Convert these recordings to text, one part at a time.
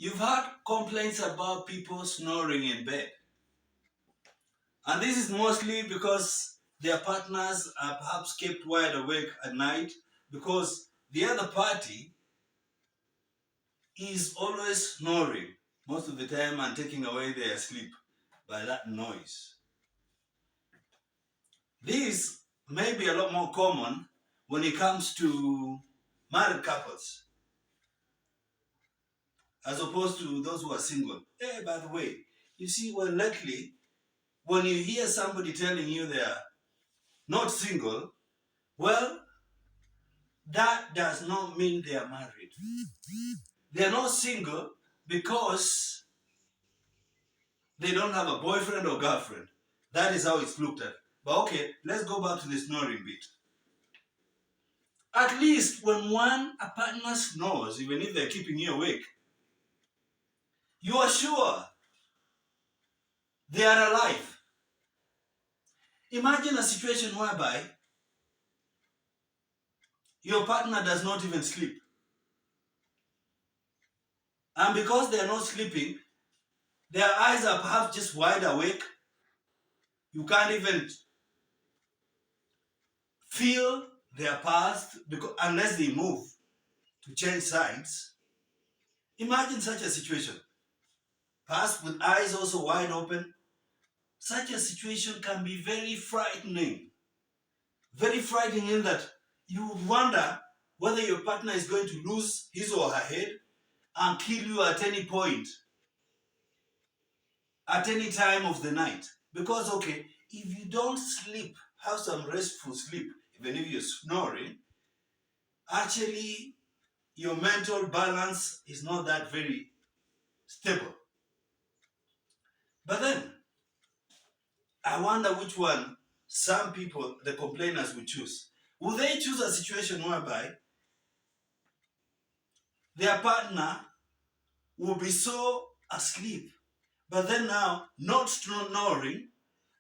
You've heard complaints about people snoring in bed. And this is mostly because their partners are perhaps kept wide awake at night because the other party is always snoring most of the time and taking away their sleep by that noise. This may be a lot more common when it comes to married couples as opposed to those who are single. Hey, by the way, you see, well, lately, when you hear somebody telling you they are not single, well, that does not mean they are married. They are not single because they don't have a boyfriend or girlfriend. That is how it's looked at. But okay, let's go back to the snoring bit. At least when a partner snores, even if they're keeping you awake, you are sure they are alive. Imagine a situation whereby your partner does not even sleep. And because they are not sleeping, their eyes are perhaps just wide awake. You can't even feel their pulse unless they move to change sides. Imagine such a situation. Perhaps with eyes also wide open. Such a situation can be very frightening. Very frightening in that you would wonder whether your partner is going to lose his or her head and kill you at any point, at any time of the night. Because, okay, if you don't sleep, have some restful sleep, even if you're snoring, actually your mental balance is not that very stable. But then, I wonder which one some people, the complainers, will choose. Will they choose a situation whereby their partner will be so asleep, but then now not snoring,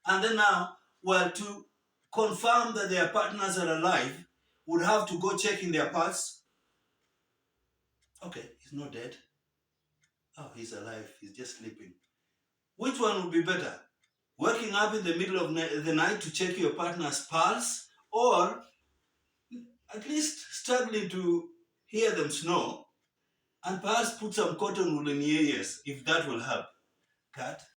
and then now, well, to confirm that their partners are alive, would have to go check in their pulse? Okay, he's not dead. Oh, he's alive. He's just sleeping. Which one would be better? Waking up in the middle of the night to check your partner's pulse, or at least struggling to hear them snore, and perhaps put some cotton wool in your ears, if that will help. Cut.